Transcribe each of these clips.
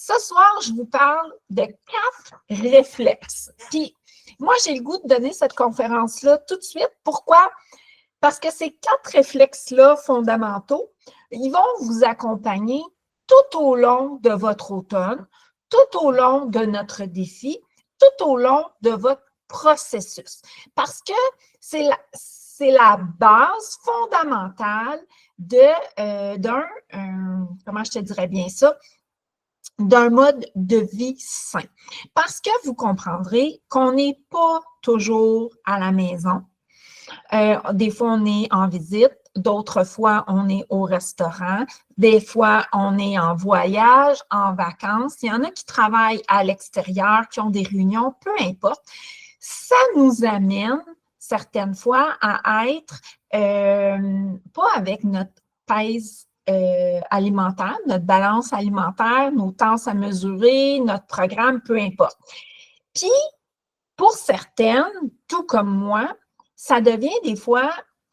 Ce soir, je vous parle de 4 réflexes. Puis, moi, j'ai le goût de donner cette conférence-là tout de suite. Pourquoi? Parce que ces 4 réflexes-là fondamentaux, ils vont vous accompagner tout au long de votre automne, tout au long de notre défi, tout au long de votre processus. Parce que c'est la base fondamentale comment je te dirais bien ça, d'un mode de vie sain. Parce que vous comprendrez qu'on n'est pas toujours à la maison. Des fois, on est en visite, d'autres fois, on est au restaurant, des fois, on est en voyage, en vacances. Il y en a qui travaillent à l'extérieur, qui ont des réunions, peu importe. Ça nous amène certaines fois à être pas avec notre pèse alimentaire, notre balance alimentaire, nos temps à mesurer, notre programme, peu importe. Puis, pour certaines, tout comme moi, ça devient des fois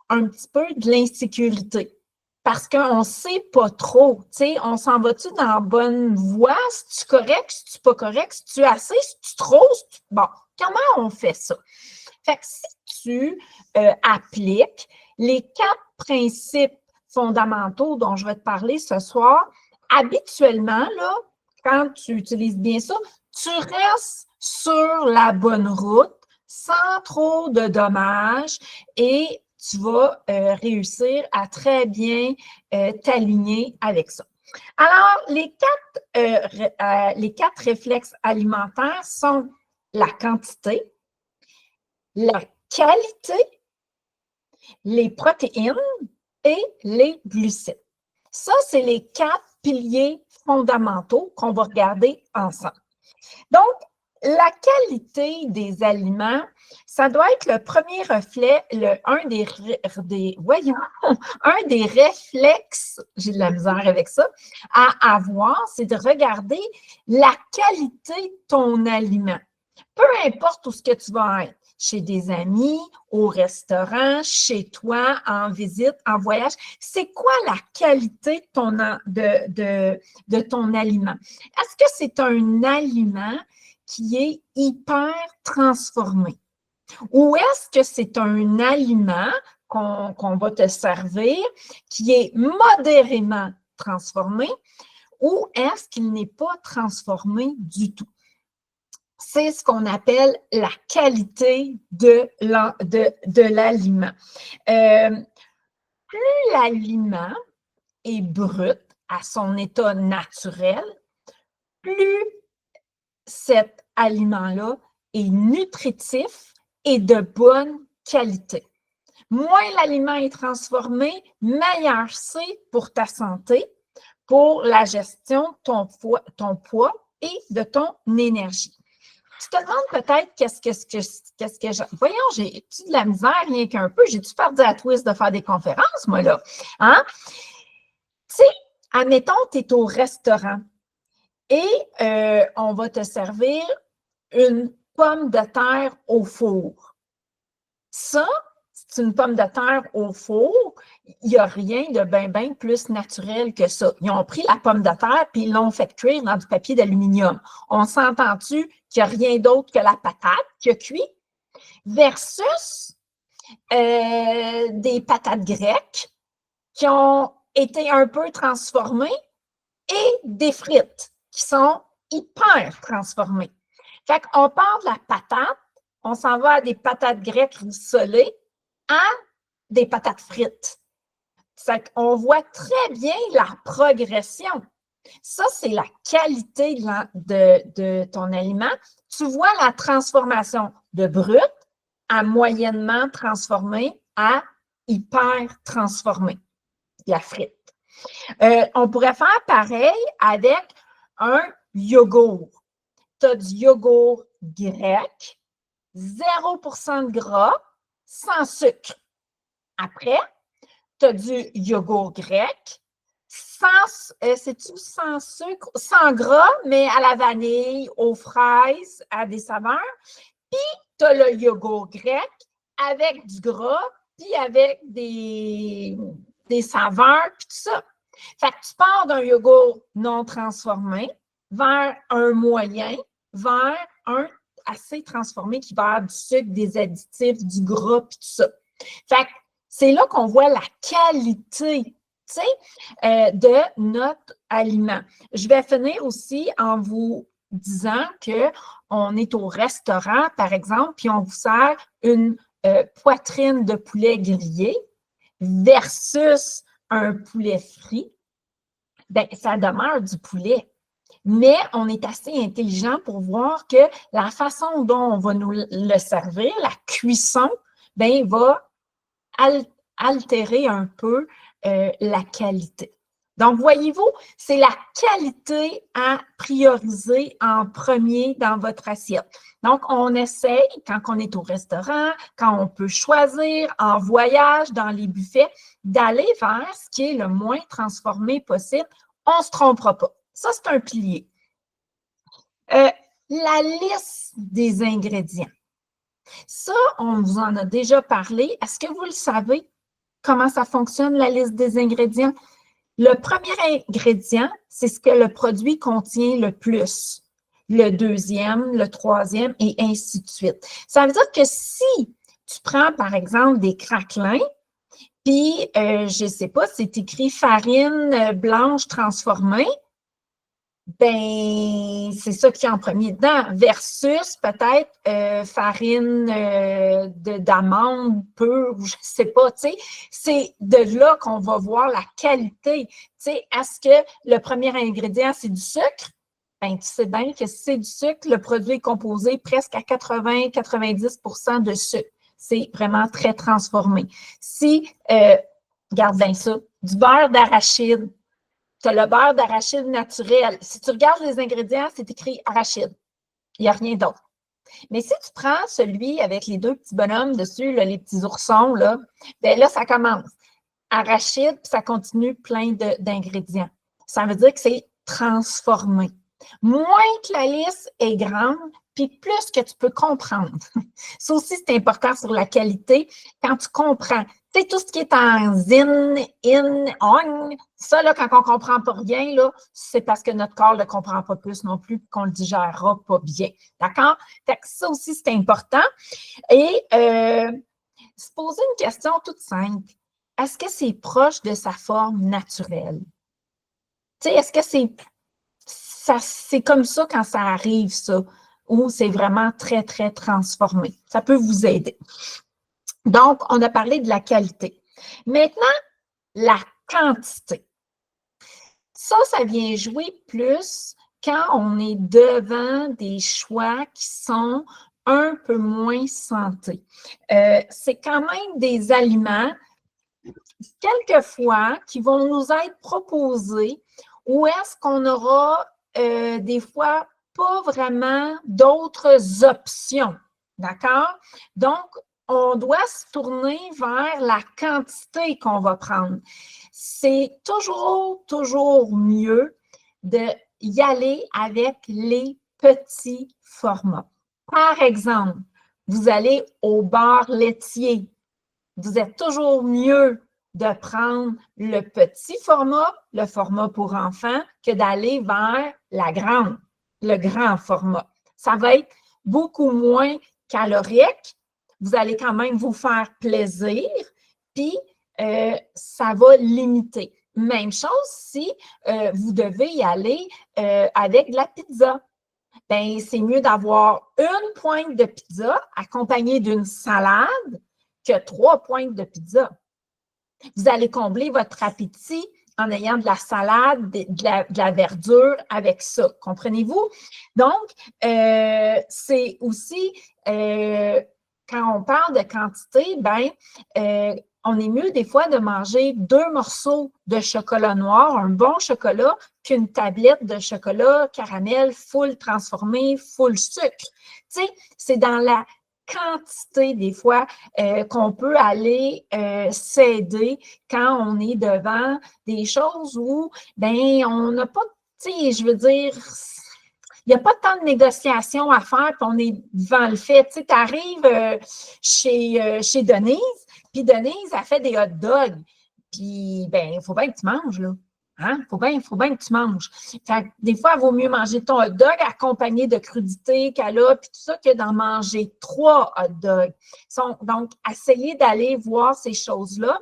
un petit peu de l'insécurité. Parce qu'on ne sait pas trop, tu sais, on s'en va-tu dans la bonne voie? Si tu correct, si tu pas correct, si tu assez, si tu trop, bon, comment on fait ça? Fait que si tu appliques les 4 principes fondamentaux dont je vais te parler ce soir, habituellement, là, quand tu utilises bien ça, tu restes sur la bonne route sans trop de dommages et tu vas réussir à très bien t'aligner avec ça. Alors, les 4 réflexes alimentaires sont la quantité, la qualité, les protéines et les glucides. Ça, c'est les 4 piliers fondamentaux qu'on va regarder ensemble. Donc, la qualité des aliments, ça doit être le premier reflet, un des réflexes, j'ai de la misère avec ça, à avoir, c'est de regarder la qualité de ton aliment. Peu importe où ce que tu vas être, chez des amis, au restaurant, chez toi, en visite, en voyage, c'est quoi la qualité de ton aliment? Est-ce que c'est un aliment qui est hyper transformé? Ou est-ce que c'est un aliment qu'on va te servir qui est modérément transformé ou est-ce qu'il n'est pas transformé du tout? C'est ce qu'on appelle la qualité de l'aliment. Plus l'aliment est brut à son état naturel, plus cet aliment-là est nutritif et de bonne qualité. Moins l'aliment est transformé, meilleur c'est pour ta santé, pour la gestion de ton poids et de ton énergie. Tu te demandes peut-être qu'est-ce que j'ai. Voyons, j'ai-tu de la misère rien qu'un peu? J'ai-tu perdu à twist de faire des conférences, moi, là? Hein? Tu sais, admettons, tu es au restaurant et on va te servir une pomme de terre au four. Ça, c'est une pomme de terre au four. Il n'y a rien de bien plus naturel que ça. Ils ont pris la pomme de terre puis ils l'ont fait cuire dans du papier d'aluminium. On s'entend-tu qu'il n'y a rien d'autre que la patate qui a cuit versus des patates grecques qui ont été un peu transformées et des frites qui sont hyper transformées. Fait qu'on part de la patate, on s'en va à des patates grecques rissolées, à des patates frites. Fait qu'on voit très bien la progression. Ça, c'est la qualité de ton aliment. Tu vois la transformation de brut à moyennement transformé à hyper transformé, la frite. On pourrait faire pareil avec un yogourt. Tu as du yogourt grec, 0% de gras, sans sucre. Après, tu as du yogourt grec, c'est-tu sans sucre, sans gras, mais à la vanille, aux fraises, à des saveurs. Puis, tu as le yogourt grec avec du gras, puis avec des saveurs, puis tout ça. Fait que tu pars d'un yogourt non transformé, vers un moyen, vers un assez transformé qui va avoir du sucre, des additifs, du gras, puis tout ça. Fait que c'est là qu'on voit la qualité, de notre aliment. Je vais finir aussi en vous disant qu'on est au restaurant, par exemple, puis on vous sert une poitrine de poulet grillé versus un poulet frit. Bien, ça demeure du poulet. Mais on est assez intelligent pour voir que la façon dont on va nous le servir, la cuisson, bien, va altérer un peu la qualité. Donc, voyez-vous, c'est la qualité à prioriser en premier dans votre assiette. Donc, on essaye, quand on est au restaurant, quand on peut choisir, en voyage, dans les buffets, d'aller vers ce qui est le moins transformé possible. On ne se trompera pas. Ça, c'est un pilier. La liste des ingrédients. Ça, on vous en a déjà parlé. Est-ce que vous le savez? Comment ça fonctionne, la liste des ingrédients? Le premier ingrédient, c'est ce que le produit contient le plus. Le deuxième, le troisième, et ainsi de suite. Ça veut dire que si tu prends, par exemple, des craquelins, puis, je ne sais pas, c'est écrit farine blanche transformée, ben, c'est ça qui est en premier dedans, versus peut-être farine d'amande pure, ou je ne sais pas, tu sais. C'est de là qu'on va voir la qualité. Tu sais, est-ce que le premier ingrédient, c'est du sucre? Ben, tu sais bien que si c'est du sucre, le produit est composé presque à 80-90% de sucre. C'est vraiment très transformé. Si, regarde bien ça, du beurre d'arachide, tu as le beurre d'arachide naturel. Si tu regardes les ingrédients, c'est écrit arachide. Il n'y a rien d'autre. Mais si tu prends celui avec les deux petits bonhommes dessus, là, les petits oursons, là, bien là, ça commence. Arachide, puis ça continue plein d'ingrédients. Ça veut dire que c'est transformé. Moins que la liste est grande, puis plus que tu peux comprendre. Ça aussi, c'est important sur la qualité. Quand tu comprends, tu sais, tout ce qui est en zin, in, on, ça, là, quand on ne comprend pas rien, là, c'est parce que notre corps ne le comprend pas plus non plus, qu'on ne le digérera pas bien. D'accord? Fait que ça aussi, c'est important. Et se poser une question toute simple. Est-ce que c'est proche de sa forme naturelle? Tu sais, est-ce que c'est comme ça quand ça arrive, ça, ou c'est vraiment très, très transformé? Ça peut vous aider. Donc, on a parlé de la qualité. Maintenant, la quantité. Ça vient jouer plus quand on est devant des choix qui sont un peu moins santé. C'est quand même des aliments, quelquefois, qui vont nous être proposés où est-ce qu'on aura des fois pas vraiment d'autres options. D'accord? Donc, on doit se tourner vers la quantité qu'on va prendre. C'est toujours mieux d'y aller avec les petits formats. Par exemple, vous allez au bar laitier. Vous êtes toujours mieux de prendre le petit format, le format pour enfants, que d'aller vers le grand format. Ça va être beaucoup moins calorique. Vous allez quand même vous faire plaisir, puis ça va limiter. Même chose si vous devez y aller avec de la pizza. Bien, c'est mieux d'avoir une pointe de pizza accompagnée d'une salade que 3 pointes de pizza. Vous allez combler votre appétit en ayant de la salade, de la verdure avec ça. Comprenez-vous? Donc, c'est aussi, quand on parle de quantité, ben, on est mieux des fois de manger 2 morceaux de chocolat noir, un bon chocolat, qu'une tablette de chocolat caramel full transformé, full sucre. Tu sais, c'est dans la quantité des fois qu'on peut aller s'aider quand on est devant des choses où, ben, on n'a pas, tu sais, je veux dire, il n'y a pas tant de négociations à faire, puis on est devant le fait. Tu sais, tu arrives chez Denise, puis Denise a fait des hot dogs. Puis, ben, il faut bien que tu manges, là. Hein? Faut bien que tu manges. Fait que des fois, il vaut mieux manger ton hot dog accompagné de crudités qu'elle a, puis tout ça, que d'en manger 3 hot dogs. Donc, essayez d'aller voir ces choses-là.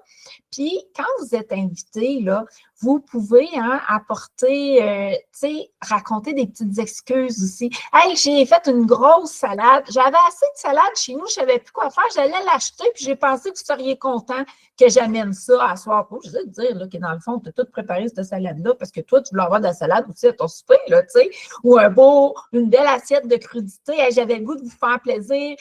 Puis, quand vous êtes invité, là, vous pouvez apporter, tu sais, raconter des petites excuses aussi. Hey, j'ai fait une grosse salade. J'avais assez de salade chez nous, je ne savais plus quoi faire. J'allais l'acheter, puis j'ai pensé que vous seriez content que j'amène ça à soir. Je vais te dire là, que dans le fond, tu as tout préparé cette salade-là parce que toi, tu voulais avoir de la salade aussi à ton souper, là, tu sais, ou une belle assiette de crudité. Hey, j'avais le goût de vous faire plaisir.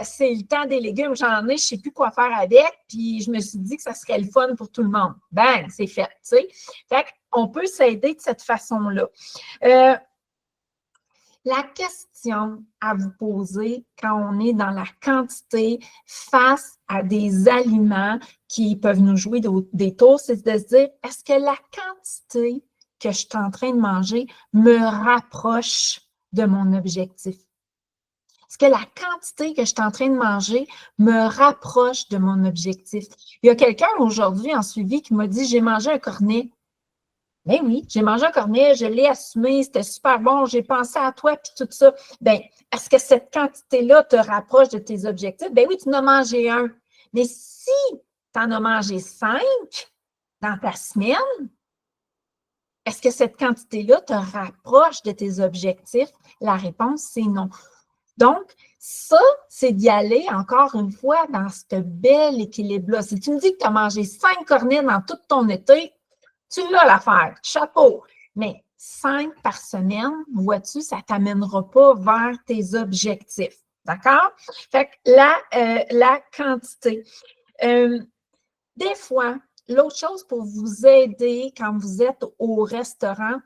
C'est le temps des légumes, j'en ai, je ne sais plus quoi faire avec. Puis je me suis dit que ça serait le fun pour tout le monde. Bang, c'est fait, tu sais. Fait qu'on peut s'aider de cette façon-là. La question à vous poser quand on est dans la quantité face à des aliments qui peuvent nous jouer des tours, c'est de se dire, est-ce que la quantité que je suis en train de manger me rapproche de mon objectif? Est-ce que la quantité que je suis en train de manger me rapproche de mon objectif? Il y a quelqu'un aujourd'hui en suivi qui m'a dit, j'ai mangé un cornet. Ben oui, j'ai mangé un cornet, je l'ai assumé, c'était super bon, j'ai pensé à toi, puis tout ça. Bien, est-ce que cette quantité-là te rapproche de tes objectifs? Ben oui, tu en as mangé un. Mais si tu en as mangé 5 dans ta semaine, est-ce que cette quantité-là te rapproche de tes objectifs? La réponse, c'est non. Donc, ça, c'est d'y aller encore une fois dans ce bel équilibre-là. Si tu me dis que tu as mangé 5 cornets dans tout ton été, tu l'as l'affaire, chapeau. Mais 5 par semaine, vois-tu, ça ne t'amènera pas vers tes objectifs. D'accord? Fait que la quantité. Des fois, l'autre chose pour vous aider quand vous êtes au restaurant,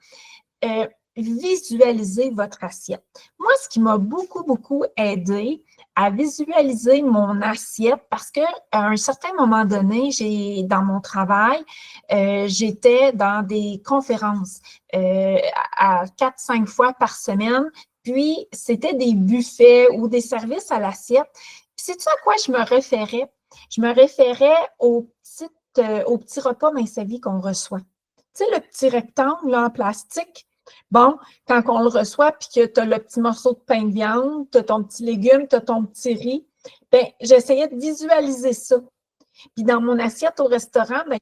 visualiser votre assiette. Moi, ce qui m'a beaucoup, beaucoup aidé à visualiser mon assiette, parce qu'à un certain moment donné, dans mon travail, j'étais dans des conférences à 4-5 fois par semaine, puis c'était des buffets ou des services à l'assiette. Puis sais-tu à quoi je me référais? Je me référais au petit repas mince à vie qu'on reçoit. Tu sais, le petit rectangle là, en plastique. Bon, quand on le reçoit, puis que tu as le petit morceau de pain de viande, tu as ton petit légume, tu as ton petit riz, bien, j'essayais de visualiser ça. Puis dans mon assiette au restaurant, bien,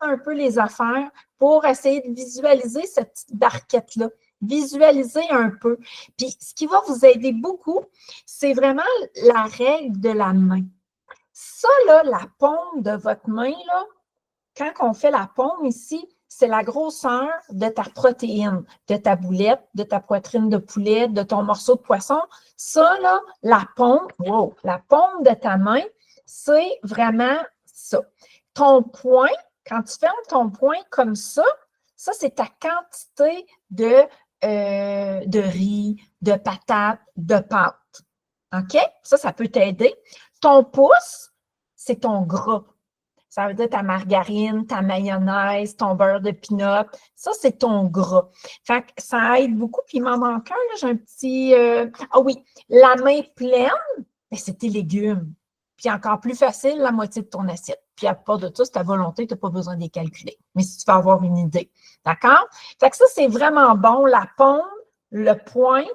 un peu les affaires pour essayer de visualiser cette petite barquette-là. Visualiser un peu. Puis ce qui va vous aider beaucoup, c'est vraiment la règle de la main. Ça, là, la paume de votre main, là, quand on fait la paume ici, c'est la grosseur de ta protéine, de ta boulette, de ta poitrine de poulet, de ton morceau de poisson. Ça, là, la paume, wow, la paume de ta main, c'est vraiment ça. Ton poing, quand tu fermes ton poing comme ça, c'est ta quantité de riz, de patates, de pâtes. OK? Ça peut t'aider. Ton pouce, c'est ton gras. Ça veut dire ta margarine, ta mayonnaise, ton beurre de pinot. Ça, c'est ton gras. Fait que ça aide beaucoup. Puis il m'en manque un, là, j'ai un petit... Ah oui, la main pleine, ben, c'est tes légumes. Puis encore plus facile, la moitié de ton assiette. Puis à part de ça, c'est ta volonté, tu n'as pas besoin de les calculer. Mais si tu veux avoir une idée. D'accord? Fait que ça, c'est vraiment bon. La paume, le poing,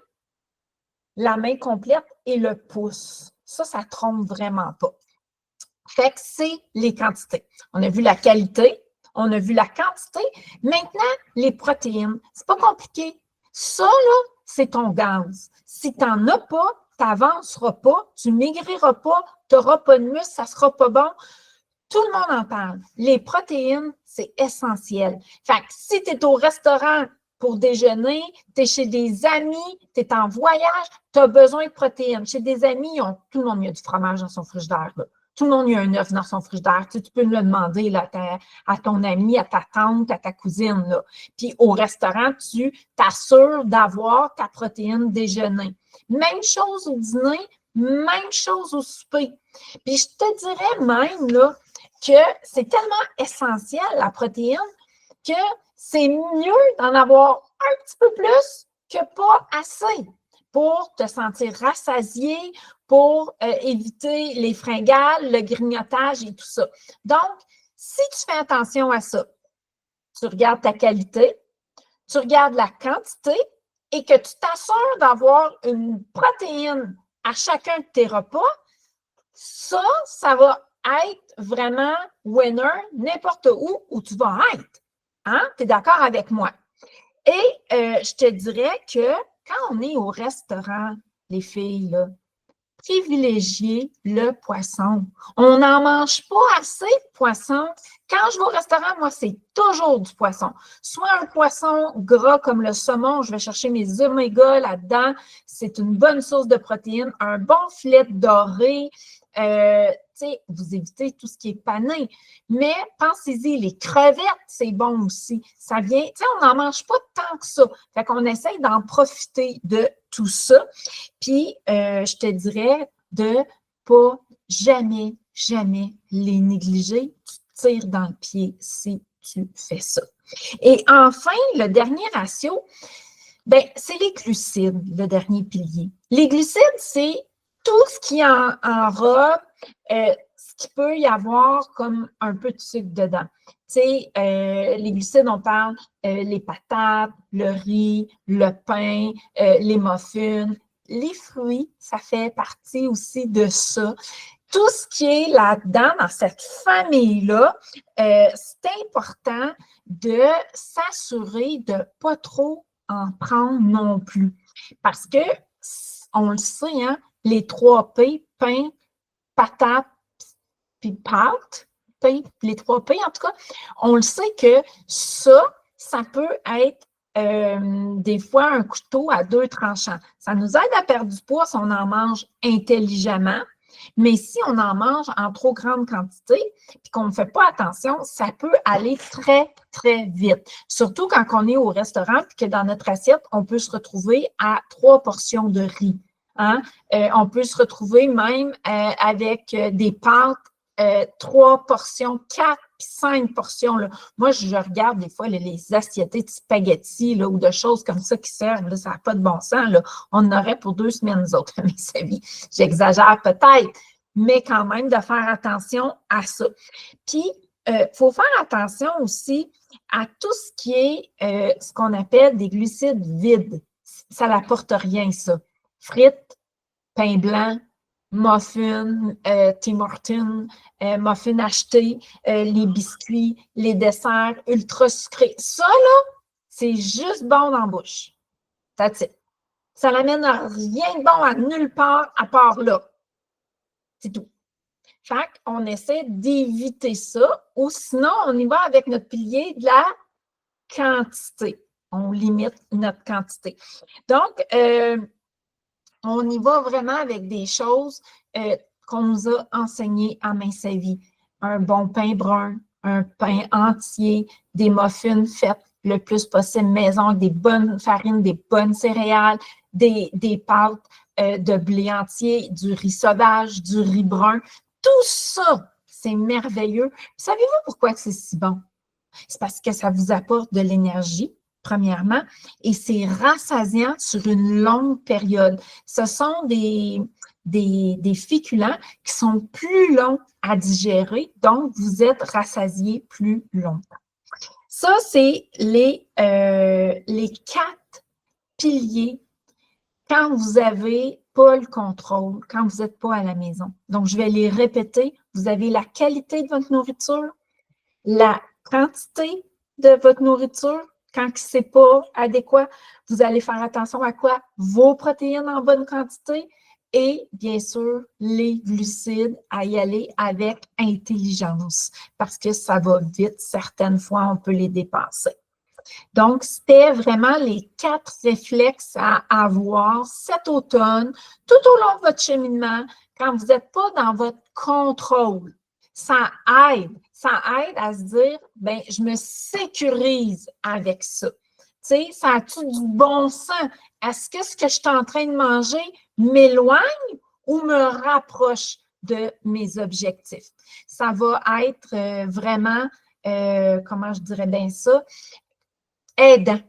la main complète et le pouce. Ça ne trompe vraiment pas. Fait que c'est les quantités. On a vu la qualité, on a vu la quantité. Maintenant, les protéines. C'est pas compliqué. Ça, là, c'est ton gaz. Si tu n'en as pas, tu n'avanceras pas, tu maigriras pas, tu n'auras pas de muscle, ça ne sera pas bon. Tout le monde en parle. Les protéines, c'est essentiel. Fait que si tu es au restaurant pour déjeuner, tu es chez des amis, tu es en voyage, tu as besoin de protéines. Chez des amis, tout le monde a du fromage dans son frigidaire. Là. Tout le monde a un œuf dans son frigidaire. Tu peux le demander là, à ton ami, à ta tante, à ta cousine. Là. Puis au restaurant, tu t'assures d'avoir ta protéine déjeuner. Même chose au dîner, même chose au souper. Puis je te dirais même là, que c'est tellement essentiel, la protéine, que c'est mieux d'en avoir un petit peu plus que pas assez pour te sentir rassasié, pour éviter les fringales, le grignotage et tout ça. Donc, si tu fais attention à ça, tu regardes ta qualité, tu regardes la quantité et que tu t'assures d'avoir une protéine à chacun de tes repas, ça va être vraiment winner n'importe où tu vas être. Hein? Tu es d'accord avec moi? Et je te dirais que quand on est au restaurant, les filles, là, privilégier le poisson. On n'en mange pas assez de poisson. Quand je vais au restaurant, moi, c'est toujours du poisson. Soit un poisson gras comme le saumon, je vais chercher mes oméga là-dedans. C'est une bonne source de protéines. Un bon filet doré. Vous évitez tout ce qui est pané. Mais pensez-y, les crevettes, c'est bon aussi. Ça vient, on n'en mange pas tant que ça. Fait qu'on essaye d'en profiter de tout ça. Puis, je te dirais de pas jamais, jamais les négliger. Tu te tires dans le pied si tu fais ça. Et enfin, le dernier ratio, ben, c'est les glucides, le dernier pilier. Les glucides, c'est tout ce qui enrobe, ce qu'il peut y avoir comme un peu de sucre dedans. Tu sais, les glucides, on parle les patates, le riz, le pain, les muffins, les fruits, ça fait partie aussi de ça. Tout ce qui est là-dedans, dans cette famille-là, c'est important de s'assurer de ne pas trop en prendre non plus. Parce que, on le sait, hein, les 3 P, pain, patate, puis pâte, les 3 P en tout cas, on le sait que ça peut être des fois un couteau à 2 tranchants. Ça nous aide à perdre du poids si on en mange intelligemment, mais si on en mange en trop grande quantité et qu'on ne fait pas attention, ça peut aller très, très vite. Surtout quand on est au restaurant et que dans notre assiette, on peut se retrouver à 3 portions de riz. Hein? On peut se retrouver même avec des pâtes 3 portions, 4 puis 5 portions. Là. Moi, je regarde des fois les assiettes de spaghettis là, ou de choses comme ça qui servent. Là, ça n'a pas de bon sens. Là. On en aurait pour 2 semaines, nous autres, mes amis. J'exagère peut-être, mais quand même de faire attention à ça. Puis, il faut faire attention aussi à tout ce qui est ce qu'on appelle des glucides vides. Ça n'apporte rien, ça. Frites, pain blanc, muffins, Tim Hortons, muffins achetés, les biscuits, les desserts ultra sucrés. Ça, là, c'est juste bon dans la bouche. That's it. Ça n'amène rien de bon à nulle part à part là. C'est tout. Fait qu'on essaie d'éviter ça ou sinon, on y va avec notre pilier de la quantité. On limite notre quantité. Donc, on y va vraiment avec des choses qu'on nous a enseignées à Mince à Vie. Un bon pain brun, un pain entier, des muffins faits le plus possible maison avec des bonnes farines, des bonnes céréales, des pâtes de blé entier, du riz sauvage, du riz brun. Tout ça, c'est merveilleux. Savez-vous pourquoi c'est si bon? C'est parce que ça vous apporte de l'énergie, premièrement, et c'est rassasiant sur une longue période. Ce sont des féculents qui sont plus longs à digérer, donc vous êtes rassasié plus longtemps. Ça, c'est les 4 piliers quand vous n'avez pas le contrôle, quand vous n'êtes pas à la maison. Donc, je vais les répéter. Vous avez la qualité de votre nourriture, la quantité de votre nourriture, quand ce n'est pas adéquat, vous allez faire attention à quoi? Vos protéines en bonne quantité et, bien sûr, les glucides, à y aller avec intelligence parce que ça va vite. Certaines fois, on peut les dépasser. Donc, c'était vraiment les 4 réflexes à avoir cet automne, tout au long de votre cheminement, quand vous n'êtes pas dans votre contrôle. Ça aide à se dire, bien, je me sécurise avec ça. Tu sais, ça a-tu du bon sens? Est-ce que ce que je suis en train de manger m'éloigne ou me rapproche de mes objectifs? Ça va être vraiment, comment je dirais bien ça, aidant,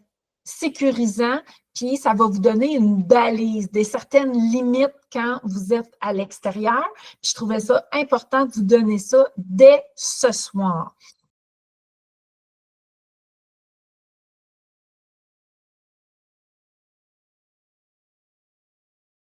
sécurisant, puis ça va vous donner une balise, des certaines limites quand vous êtes à l'extérieur. Puis je trouvais ça important de vous donner ça dès ce soir.